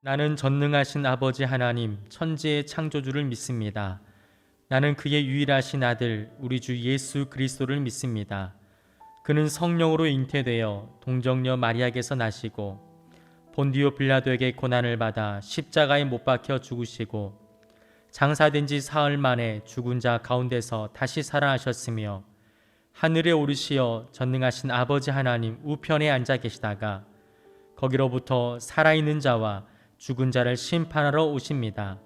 나는 전능하신 아버지 하나님, 천지의 창조주를 믿습니다. 나는 그의 유일하신 아들, 우리 주 예수 그리스도를 믿습니다. 그는 성령으로 잉태되어 동정녀 마리아에게서 나시고 본디오 빌라도에게 고난을 받아 십자가에 못 박혀 죽으시고 장사된 지 사흘 만에 죽은 자 가운데서 다시 살아나셨으며 하늘에 오르시어 전능하신 아버지 하나님 우편에 앉아 계시다가 거기로부터 살아있는 자와 죽은 자를 심판하러 오십니다.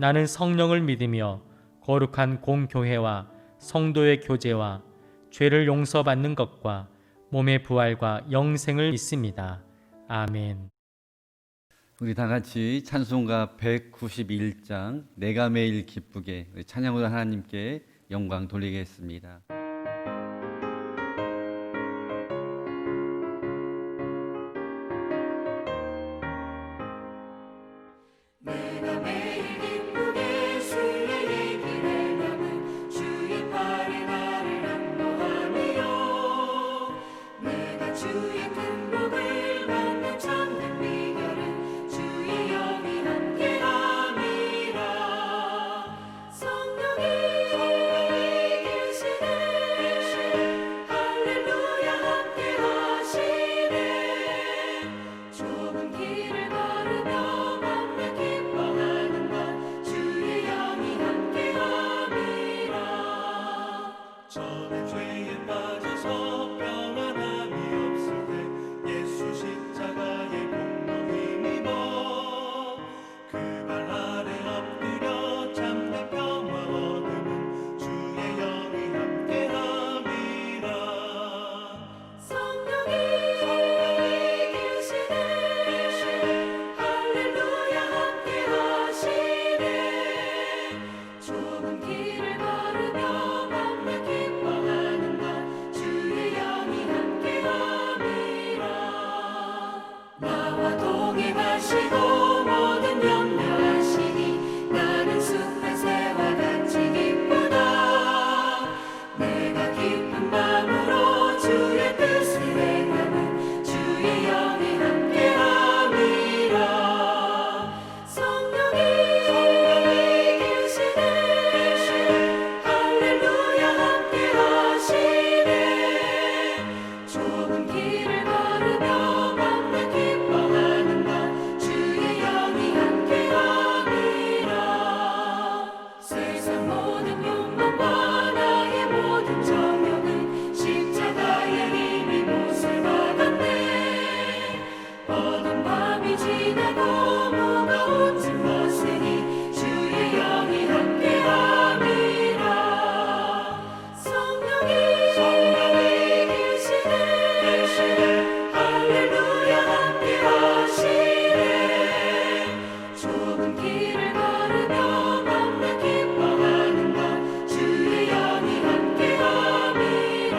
나는 성령을 믿으며 거룩한 공교회와 성도의 교제와 죄를 용서받는 것과 몸의 부활과 영생을 믿습니다. 아멘. 우리 다 같이 찬송가 191장 내가 매일 기쁘게 우리 찬양으로 하나님께 영광 돌리겠습니다. 내가 매일 기쁘게 주의 길을 담은 주의 팔에 나를 안보하며 내가 주의 큰 복을 받는 참된 비결은 주의 영이 함께함이라. 성령이 계시네 할렐루야 함께하시네. 좁은 길을 걸으며 기뻐하는 것 주의 영이 함께함이라. 저는 죄에 빠져서 평안함이 없을 때 예수 십자가의 공로 힘입어 그 발 아래 엎드려 참된 평화 얻으면 주의 영이 함께함이라. 성령이 계시네 할렐루야 함께하시네. 좁은 길을 걸으며 밤낮 기뻐하는 것 주의 영이 함께함이라. 나와 동행하시고 모든 염려하시니 나는 숲의 새와 같이 기쁘다. 내가 깊은 밤으로 주의 뜻을 행하는 주의 영이 함께함이라. 성령이 계시네 할렐루야 함께하시네. 좁은 길을 걸으며 밤낮 기뻐하는 것 주의 영이 함께함이라. 세상 모든 욕망과 나의 모든 정욕은 십자가의 힘이 못을 박았네. 어두운 밤이 지나고 무거운 짐 벗으니 주의 영이 함께함이라. 성령이 계시네 할렐루야 함께하시네. 좁은 길을 걸으며 밤낮 기뻐하는 것 주의 영이 함께함이라.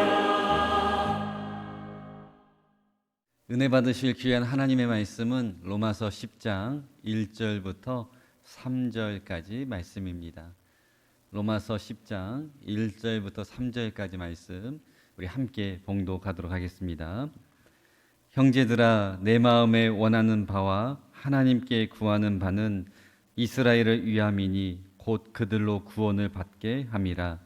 은혜 받으실 귀한 하나님의 말씀은 로마서 10장 1절부터 3절까지 말씀입니다. 로마서 10장 1절부터 3절까지 말씀 우리 함께 봉독하도록 하겠습니다. 형제들아 내 마음에 원하는 바와 하나님께 구하는 바는 이스라엘을 위함이니 곧 그들로 구원을 받게 함이라.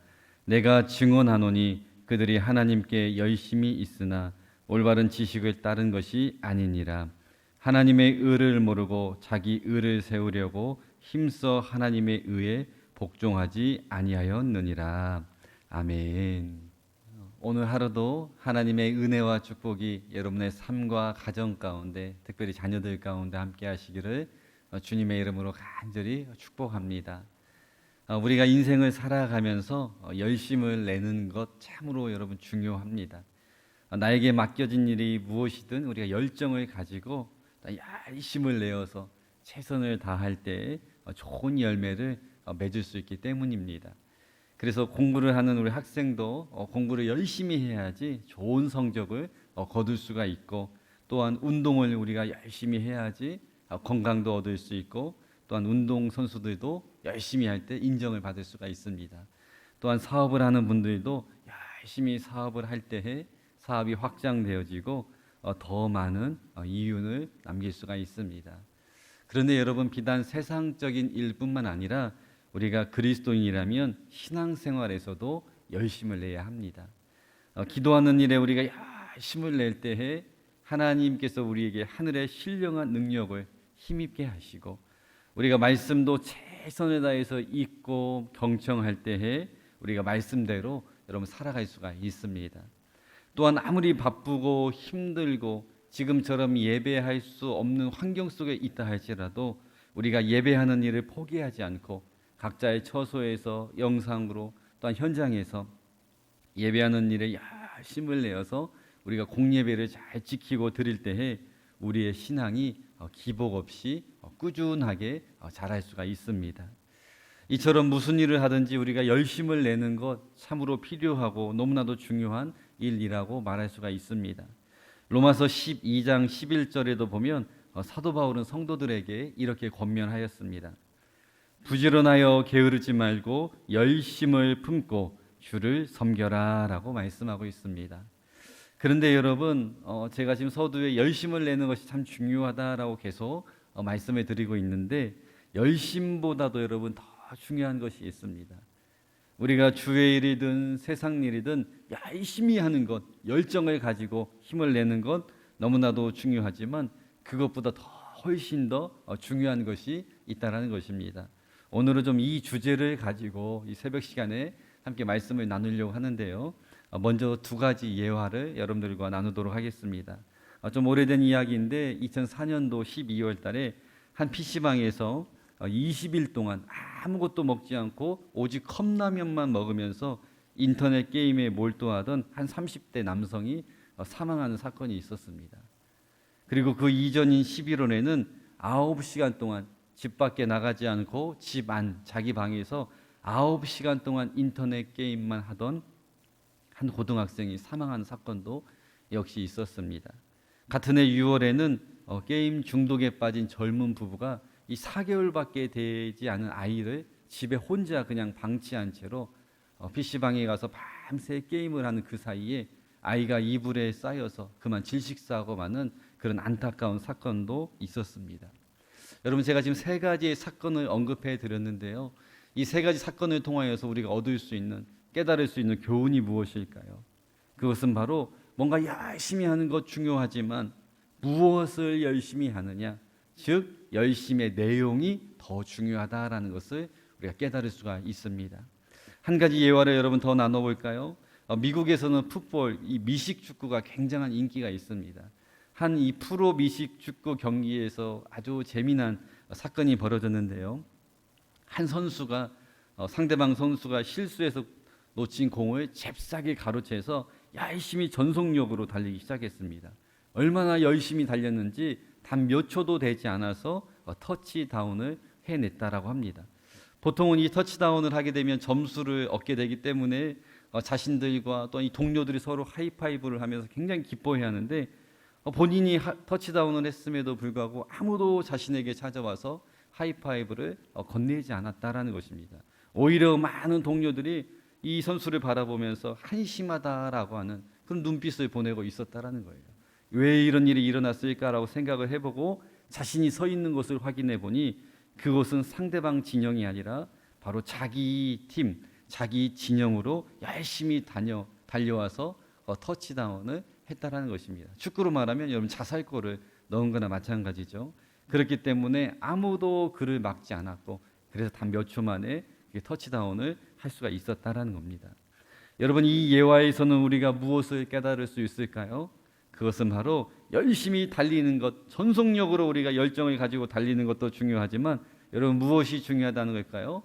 내가 증언하노니 그들이 하나님께 열심히 있으나 올바른 지식을 따른 것이 아니니라. 하나님의 의를 모르고 자기 의를 세우려고 힘써 하나님의 의에 복종하지 아니하였느니라. 아멘. 오늘 하루도 하나님의 은혜와 축복이 여러분의 삶과 가정 가운데, 특별히 자녀들 가운데 함께 하시기를 주님의 이름으로 간절히 축복합니다. 우리가 인생을 살아가면서 열심을 내는 것 참으로 여러분 중요합니다. 나에게 맡겨진 일이 무엇이든 우리가 열정을 가지고 열심을 내어서 최선을 다할 때 좋은 열매를 맺을 수 있기 때문입니다. 그래서 공부를 하는 우리 학생도 공부를 열심히 해야지 좋은 성적을 거둘 수가 있고, 또한 운동을 우리가 열심히 해야지 건강도 얻을 수 있고, 또한 운동 선수들도 열심히 할 때 인정을 받을 수가 있습니다. 또한 사업을 하는 분들도 열심히 사업을 할 때에 사업이 확장되어지고 더 많은 이윤을 남길 수가 있습니다. 그런데 여러분, 비단 세상적인 일뿐만 아니라 우리가 그리스도인이라면 신앙생활에서도 열심을 내야 합니다. 기도하는 일에 우리가 열심을 낼 때에 하나님께서 우리에게 하늘의 신령한 능력을 힘입게 하시고, 우리가 말씀도 최선을 다해서 읽고 경청할 때에 우리가 말씀대로 여러분 살아갈 수가 있습니다. 또한 아무리 바쁘고 힘들고 지금처럼 예배할 수 없는 환경 속에 있다 할지라도 우리가 예배하는 일을 포기하지 않고 각자의 처소에서 영상으로 또한 현장에서 예배하는 일에 열심을 내어서 우리가 공예배를 잘 지키고 드릴 때에 우리의 신앙이 기복 없이 꾸준하게 자랄 수가 있습니다. 이처럼 무슨 일을 하든지 우리가 열심을 내는 것 참으로 필요하고 너무나도 중요한 일이라고 말할 수가 있습니다. 로마서 12장 11절에도 보면 사도 바울은 성도들에게 이렇게 권면하였습니다. 부지런하여 게으르지 말고 열심을 품고 주를 섬겨라 라고 말씀하고 있습니다. 그런데 여러분, 제가 지금 서두에 열심을 내는 것이 참 중요하다라고 계속 말씀을 드리고 있는데, 열심보다도 여러분 더 중요한 것이 있습니다. 우리가 주의 일이든 세상 일이든 열심히 하는 것, 열정을 가지고 힘을 내는 것 너무나도 중요하지만 그것보다 더 훨씬 더 중요한 것이 있다라는 것입니다. 오늘은 좀 이 주제를 가지고 이 새벽 시간에 함께 말씀을 나누려고 하는데요. 먼저 두 가지 예화를 여러분들과 나누도록 하겠습니다. 좀 오래된 이야기인데 2004년도 12월 달에 한 PC방에서 20일 동안 아무것도 먹지 않고 오직 컵라면만 먹으면서 인터넷 게임에 몰두하던 한 30대 남성이 사망하는 사건이 있었습니다. 그리고 그 이전인 11월에는 9시간 동안 집 밖에 나가지 않고 집 안 자기 방에서 9시간 동안 인터넷 게임만 하던 한 고등학생이 사망한 사건도 역시 있었습니다. 같은 해 6월에는 게임 중독에 빠진 젊은 부부가 이 4개월밖에 되지 않은 아이를 집에 혼자 그냥 방치한 채로 PC방에 가서 밤새 게임을 하는 그 사이에 아이가 이불에 쌓여서 그만 질식사하고 마는 그런 안타까운 사건도 있었습니다. 여러분, 제가 지금 세 가지의 사건을 언급해 드렸는데요. 이 세 가지 사건을 통하여서 우리가 얻을 수 있는, 깨달을 수 있는 교훈이 무엇일까요? 그것은 바로 뭔가 열심히 하는 것 중요하지만 무엇을 열심히 하느냐, 즉 열심의 내용이 더 중요하다라는 것을 우리가 깨달을 수가 있습니다. 한 가지 예화를 여러분 더 나눠볼까요? 미국에서는 풋볼, 이 미식 축구가 굉장한 인기가 있습니다. 한 이 프로 미식 축구 경기에서 아주 재미난 사건이 벌어졌는데요. 한 선수가 상대방 선수가 실수해서 놓친 공을 잽싸게 가로채서 열심히 전속력으로 달리기 시작했습니다. 얼마나 열심히 달렸는지 단 몇 초도 되지 않아서 터치다운을 해냈다라고 합니다. 보통은 이 터치다운을 하게 되면 점수를 얻게 되기 때문에 자신들과 또 이 동료들이 서로 하이파이브를 하면서 굉장히 기뻐해하는데, 본인이 터치다운을 했음에도 불구하고 아무도 자신에게 찾아와서 하이파이브를 건네지 않았다라는 것입니다. 오히려 많은 동료들이 이 선수를 바라보면서 한심하다라고 하는 그런 눈빛을 보내고 있었다라는 거예요. 왜 이런 일이 일어났을까라고 생각을 해보고 자신이 서 있는 것을 확인해 보니 그곳은 상대방 진영이 아니라 바로 자기 팀, 자기 진영으로 열심히 달려와서 터치다운을 했다라는 것입니다. 축구로 말하면 여러분 자살골을 넣은 거나 마찬가지죠. 그렇기 때문에 아무도 그를 막지 않았고, 그래서 단 몇 초 만에 터치다운을 할 수가 있었다라는 겁니다. 여러분, 이 예화에서는 우리가 무엇을 깨달을 수 있을까요? 그것은 바로 열심히 달리는 것, 전속력으로 우리가 열정을 가지고 달리는 것도 중요하지만 여러분 무엇이 중요하다는 걸까요?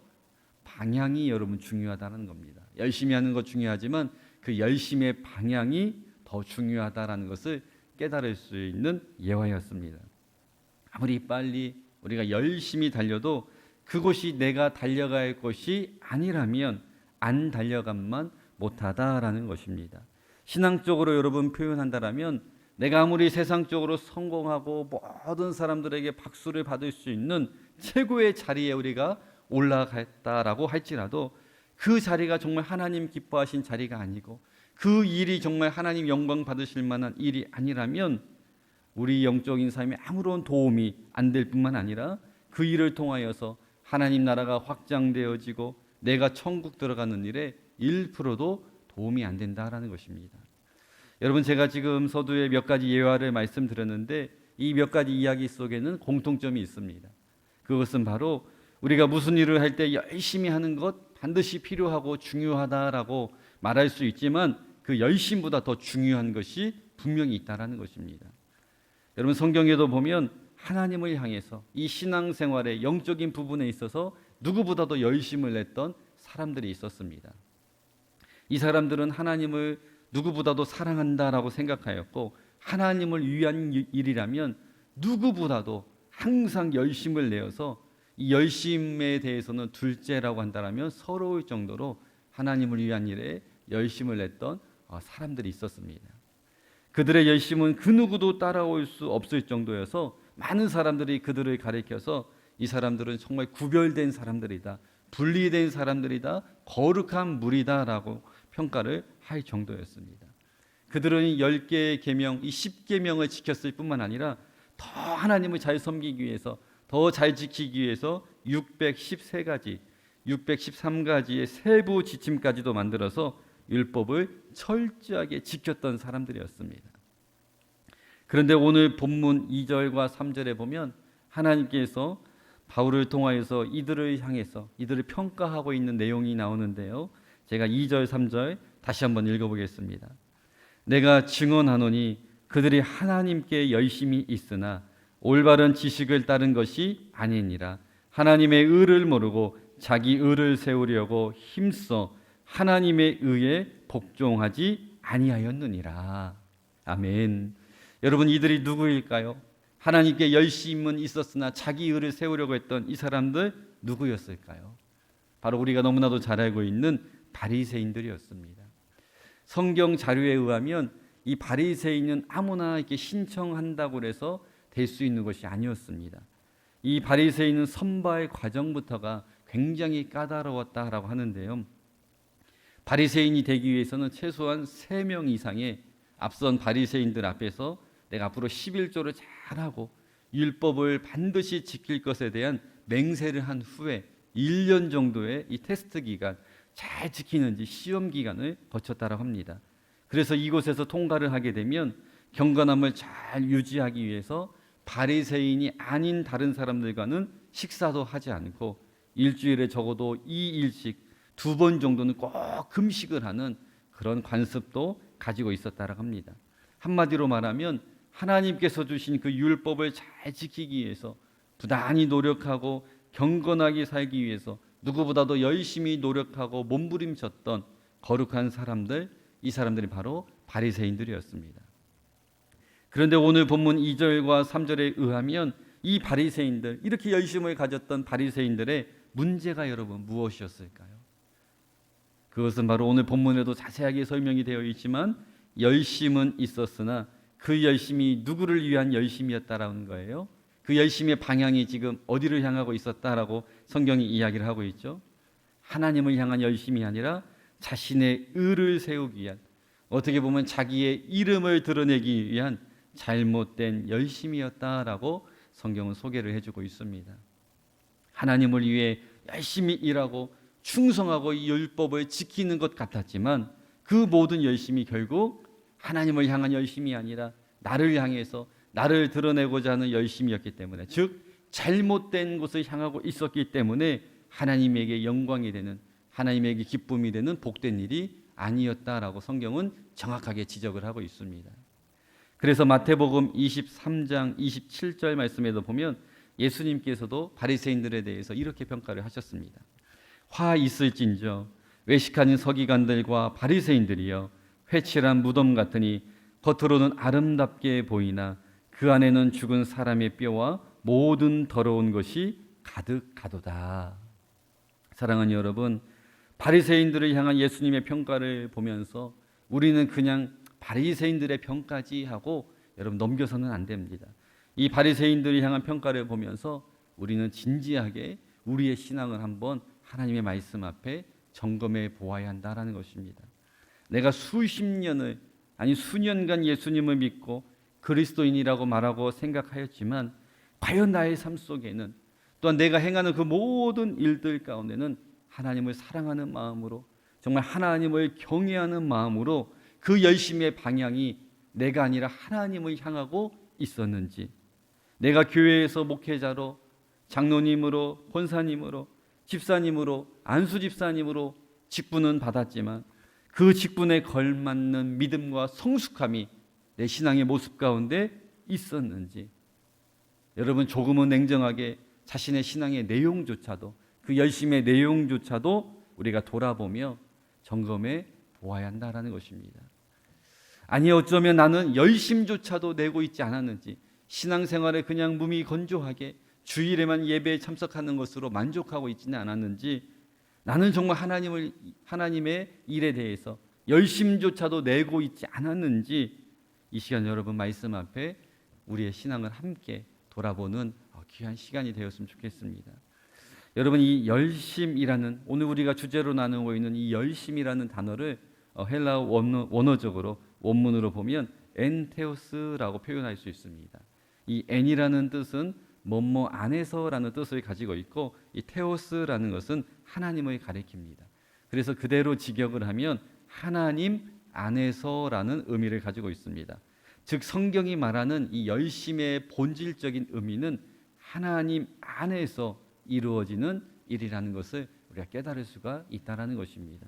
방향이 여러분 중요하다는 겁니다. 열심히 하는 것 중요하지만 그 열심의 방향이 더 중요하다라는 것을 깨달을 수 있는 예화였습니다. 아무리 빨리 우리가 열심히 달려도 그곳이 내가 달려갈 곳이 아니라면 안 달려감만 못하다라는 것입니다. 신앙적으로 여러분 표현한다라면 내가 아무리 세상적으로 성공하고 모든 사람들에게 박수를 받을 수 있는 최고의 자리에 우리가 올라갔다라고 할지라도 그 자리가 정말 하나님 기뻐하신 자리가 아니고 그 일이 정말 하나님 영광 받으실 만한 일이 아니라면 우리 영적인 삶에 아무런 도움이 안 될 뿐만 아니라 그 일을 통하여서 하나님 나라가 확장되어지고 내가 천국 들어가는 일에 1%도 도움이 안 된다라는 것입니다. 여러분, 제가 지금 서두에 몇 가지 예화를 말씀드렸는데 이 몇 가지 이야기 속에는 공통점이 있습니다. 그것은 바로 우리가 무슨 일을 할 때 열심히 하는 것 반드시 필요하고 중요하다라고 말할 수 있지만 그 열심보다 더 중요한 것이 분명히 있다라는 것입니다. 여러분, 성경에도 보면 하나님을 향해서 이 신앙생활의 영적인 부분에 있어서 누구보다도 열심을 냈던 사람들이 있었습니다. 이 사람들은 하나님을 누구보다도 사랑한다라고 생각하였고 하나님을 위한 일이라면 누구보다도 항상 열심을 내어서 이 열심에 대해서는 둘째라고 한다면 서러울 정도로 하나님을 위한 일에 열심을 냈던 사람들이 있었습니다. 그들의 열심은 그 누구도 따라올 수 없을 정도여서 많은 사람들이 그들을 가리켜서 이 사람들은 정말 구별된 사람들이다, 분리된 사람들이다, 거룩한 무리다라고 평가를 할 정도였습니다. 그들은 10개의 계명, 이 10계명을 지켰을 뿐만 아니라 더 하나님을 잘 섬기기 위해서, 더 잘 지키기 위해서 613가지, 613가지의 세부 지침까지도 만들어서 율법을 철저하게 지켰던 사람들이었습니다. 그런데 오늘 본문 2절과 3절에 보면 하나님께서 바울을 통하여서 이들을 향해서 이들을 평가하고 있는 내용이 나오는데요. 제가 2절, 3절 다시 한번 읽어보겠습니다. 내가 증언하노니 그들이 하나님께 열심히 있으나 올바른 지식을 따른 것이 아니니라. 하나님의 의를 모르고 자기 의를 세우려고 힘써 하나님의 의에 복종하지 아니하였느니라. 아멘. 여러분, 이들이 누구일까요? 하나님께 열심은 있었으나 자기 의를 세우려고 했던 이 사람들 누구였을까요? 바로 우리가 너무나도 잘 알고 있는 바리새인들이었습니다. 성경 자료에 의하면 이 바리새인은 아무나 이렇게 신청한다고 해서 될 수 있는 것이 아니었습니다. 이 바리새인은 선발 과정부터가 굉장히 까다로웠다라고 하는데요. 바리새인이 되기 위해서는 최소한 3명 이상의 앞선 바리새인들 앞에서 내가 앞으로 11조를 잘하고 율법을 반드시 지킬 것에 대한 맹세를 한 후에 1년 정도의 이 테스트 기간, 잘 지키는지 시험 기간을 거쳤다고 합니다. 그래서 이곳에서 통과를 하게 되면 경건함을 잘 유지하기 위해서 바리새인이 아닌 다른 사람들과는 식사도 하지 않고 일주일에 적어도 2일씩 2번 정도는 꼭 금식을 하는 그런 관습도 가지고 있었다고 합니다. 한마디로 말하면 하나님께서 주신 그 율법을 잘 지키기 위해서 부단히 노력하고 경건하게 살기 위해서 누구보다도 열심히 노력하고 몸부림쳤던 거룩한 사람들, 이 사람들이 바로 바리새인들이었습니다. 그런데 오늘 본문 2절과 3절에 의하면 이 바리새인들, 이렇게 열심을 가졌던 바리새인들의 문제가 여러분 무엇이었을까요? 그것은 바로 오늘 본문에도 자세하게 설명이 되어 있지만 열심은 있었으나 그 열심이 누구를 위한 열심이었다라는 거예요. 그 열심의 방향이 지금 어디를 향하고 있었다라고 성경이 이야기를 하고 있죠. 하나님을 향한 열심이 아니라 자신의 의를 세우기 위한, 어떻게 보면 자기의 이름을 드러내기 위한 잘못된 열심이었다라고 성경은 소개를 해주고 있습니다. 하나님을 위해 열심히 일하고 충성하고 이 율법을 지키는 것 같았지만 그 모든 열심이 결국 하나님을 향한 열심이 아니라 나를 향해서 나를 드러내고자 하는 열심이었기 때문에, 즉 잘못된 곳을 향하고 있었기 때문에 하나님에게 영광이 되는, 하나님에게 기쁨이 되는 복된 일이 아니었다라고 성경은 정확하게 지적을 하고 있습니다. 그래서 마태복음 23장 27절 말씀에도 보면 예수님께서도 바리새인들에 대해서 이렇게 평가를 하셨습니다. 화 있을진저 외식하는 서기관들과 바리새인들이여, 회칠한 무덤 같으니 겉으로는 아름답게 보이나 그 안에는 죽은 사람의 뼈와 모든 더러운 것이 가득하도다. 사랑하는 여러분, 바리새인들을 향한 예수님의 평가를 보면서 우리는 그냥 바리새인들의 평가지 하고 여러분 넘겨서는 안 됩니다. 이 바리새인들을 향한 평가를 보면서 우리는 진지하게 우리의 신앙을 한번 하나님의 말씀 앞에 점검해 보아야 한다라는 것입니다. 내가 수십 년을, 아니 수년간 예수님을 믿고 그리스도인이라고 말하고 생각하였지만 과연 나의 삶 속에는 또한 내가 행하는 그 모든 일들 가운데는 하나님을 사랑하는 마음으로 정말 하나님을 경외하는 마음으로 그 열심의 방향이 내가 아니라 하나님을 향하고 있었는지, 내가 교회에서 목회자로 장로님으로 권사님으로 집사님으로 안수 집사님으로 직분은 받았지만 그 직분에 걸맞는 믿음과 성숙함이 내 신앙의 모습 가운데 있었는지, 여러분 조금은 냉정하게 자신의 신앙의 내용조차도 그 열심의 내용조차도 우리가 돌아보며 점검해 보아야 한다라는 것입니다. 아니 어쩌면 나는 열심조차도 내고 있지 않았는지, 신앙생활에 그냥 무미건조하게 주일에만 예배에 참석하는 것으로 만족하고 있지는 않았는지, 나는 정말 하나님의 일에 대해서 열심조차도 내고 있지 않았는지, 이 시간 여러분 말씀 앞에 우리의 신앙을 함께 돌아보는 귀한 시간이 되었으면 좋겠습니다. 여러분 이 열심이라는, 오늘 우리가 주제로 나누고 있는 이 열심이라는 단어를 헬라어 원어적으로 원문으로 보면 엔테오스라고 표현할 수 있습니다. 이 엔이라는 뜻은 뭐뭐 안에서라는 뜻을 가지고 있고, 이 테오스라는 것은 하나님을 가리킵니다. 그래서 그대로 직역을 하면 하나님 안에서라는 의미를 가지고 있습니다. 즉 성경이 말하는 이 열심의 본질적인 의미는 하나님 안에서 이루어지는 일이라는 것을 우리가 깨달을 수가 있다라는 것입니다.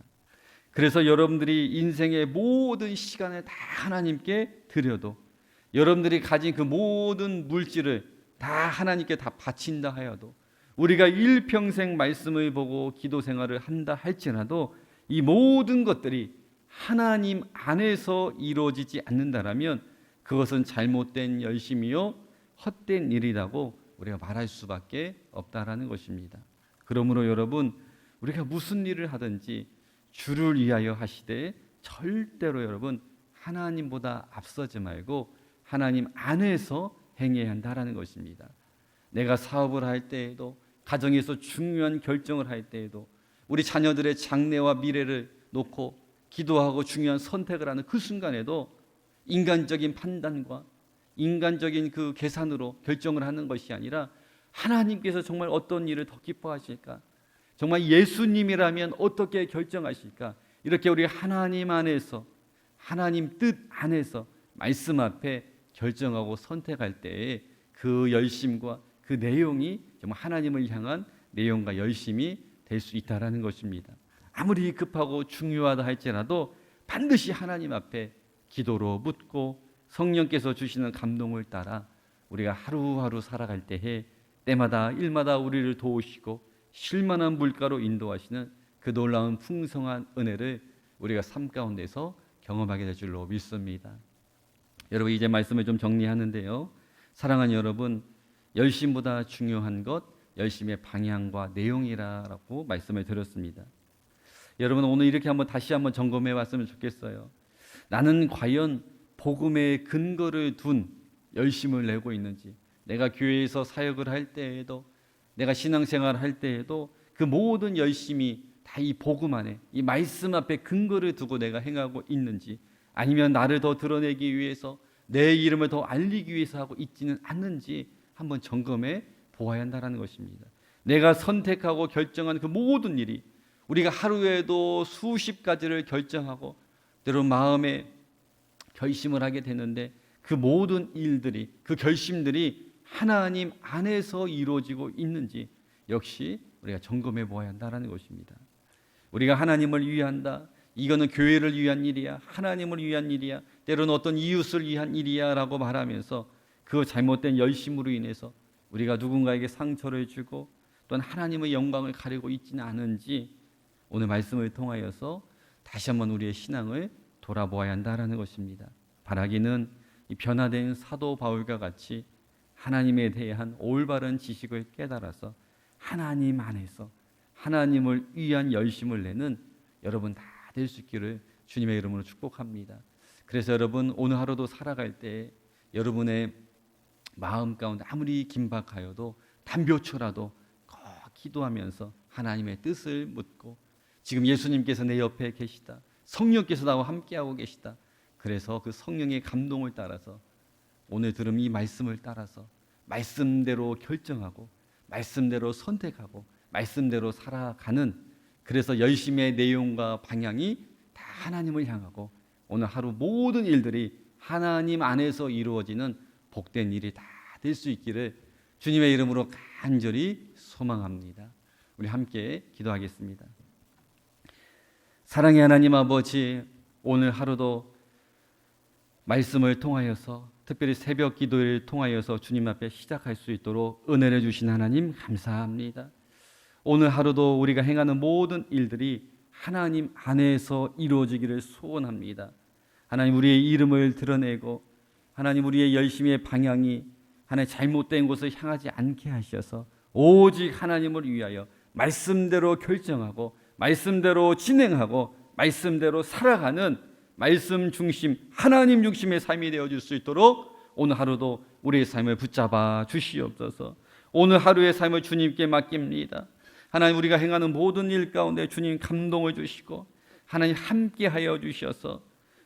그래서 여러분들이 인생의 모든 시간을 다 하나님께 드려도, 여러분들이 가진 그 모든 물질을 다 하나님께 다 바친다 하여도, 우리가 일평생 말씀을 보고 기도 생활을 한다 할지라도 이 모든 것들이 하나님 안에서 이루어지지 않는다라면 그것은 잘못된 열심이요 헛된 일이라고 우리가 말할 수밖에 없다라는 것입니다. 그러므로 여러분 우리가 무슨 일을 하든지 주를 위하여 하시되 절대로 여러분 하나님보다 앞서지 말고 하나님 안에서 행해야 한다라는 것입니다. 내가 사업을 할 때에도, 가정에서 중요한 결정을 할 때에도, 우리 자녀들의 장래와 미래를 놓고 기도하고 중요한 선택을 하는 그 순간에도 인간적인 판단과 인간적인 그 계산으로 결정을 하는 것이 아니라 하나님께서 정말 어떤 일을 더 기뻐하실까, 정말 예수님이라면 어떻게 결정하실까, 이렇게 우리 하나님 안에서, 하나님 뜻 안에서 말씀 앞에 결정하고 선택할 때에 그 열심과 그 내용이 정말 하나님을 향한 내용과 열심이 될 수 있다라는 것입니다. 아무리 급하고 중요하다 할지라도 반드시 하나님 앞에 기도로 묻고 성령께서 주시는 감동을 따라 우리가 하루하루 살아갈 때에 때마다 일마다 우리를 도우시고 쉴만한 물가로 인도하시는 그 놀라운 풍성한 은혜를 우리가 삶 가운데서 경험하게 될 줄로 믿습니다. 여러분 이제 말씀을 좀 정리하는데요, 사랑하는 여러분, 열심보다 중요한 것 열심의 방향과 내용이라고 말씀을 드렸습니다. 여러분 오늘 이렇게 다시 한번 점검해 봤으면 좋겠어요. 나는 과연 복음의 근거를 둔 열심을 내고 있는지, 내가 교회에서 사역을 할 때에도, 내가 신앙생활을 할 때에도 그 모든 열심이 다 이 복음 안에, 이 말씀 앞에 근거를 두고 내가 행하고 있는지, 아니면 나를 더 드러내기 위해서, 내 이름을 더 알리기 위해서 하고 있지는 않는지 한번 점검해 보아야 한다는 것입니다. 내가 선택하고 결정한 그 모든 일이, 우리가 하루에도 수십 가지를 결정하고 때로는 마음에 결심을 하게 되는데 그 모든 일들이, 그 결심들이 하나님 안에서 이루어지고 있는지 역시 우리가 점검해 보아야 한다는 것입니다. 우리가 하나님을 위한다, 이거는 교회를 위한 일이야, 하나님을 위한 일이야, 때로는 어떤 이웃을 위한 일이야 라고 말하면서 그 잘못된 열심으로 인해서 우리가 누군가에게 상처를 주고 또한 하나님의 영광을 가리고 있지는 않은지 오늘 말씀을 통하여서 다시 한번 우리의 신앙을 돌아보아야 한다는 것입니다. 바라기는 이 변화된 사도 바울과 같이 하나님에 대한 올바른 지식을 깨달아서 하나님 안에서 하나님을 위한 열심을 내는 여러분 다 될 수 있기를 주님의 이름으로 축복합니다. 그래서 여러분 오늘 하루도 살아갈 때 여러분의 마음 가운데 아무리 긴박하여도 단벼초라도 꼭 기도하면서 하나님의 뜻을 묻고, 지금 예수님께서 내 옆에 계시다, 성령께서 나와 함께하고 계시다, 그래서 그 성령의 감동을 따라서 오늘 들은 이 말씀을 따라서 말씀대로 결정하고 말씀대로 선택하고 말씀대로 살아가는, 그래서 열심의 내용과 방향이 다 하나님을 향하고 오늘 하루 모든 일들이 하나님 안에서 이루어지는 복된 일이 다 될 수 있기를 주님의 이름으로 간절히 소망합니다. 우리 함께 기도하겠습니다. 사랑의 하나님 아버지, 오늘 하루도 말씀을 통하여서 특별히 새벽 기도를 통하여서 주님 앞에 시작할 수 있도록 은혜를 주신 하나님 감사합니다. 오늘 하루도 우리가 행하는 모든 일들이 하나님 안에서 이루어지기를 소원합니다. 하나님, 우리의 이름을 드러내고 하나님, 우리의 열심의 방향이 하나님 잘못된 곳을 향하지 않게 하셔서 오직 하나님을 위하여 말씀대로 결정하고 말씀대로 진행하고 말씀대로 살아가는 말씀 중심, 하나님 중심의 삶이 되어줄 수 있도록 오늘 하루도 우리의 삶을 붙잡아 주시옵소서. 오늘 하루의 삶을 주님께 맡깁니다. 하나님, 우리가 행하는 모든 일 가운데 주님 감동을 주시고 하나님 함께하여 주셔서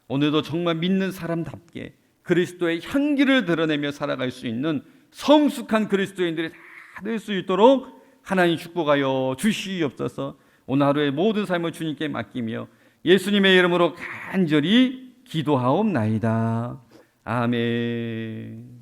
오늘도 정말 믿는 사람답게 그리스도의 향기를 드러내며 살아갈 수 있는 성숙한 그리스도인들이 다 될 수 있도록 하나님 축복하여 주시옵소서. 오늘 하루의 모든 삶을 주님께 맡기며 예수님의 이름으로 간절히 기도하옵나이다. 아멘.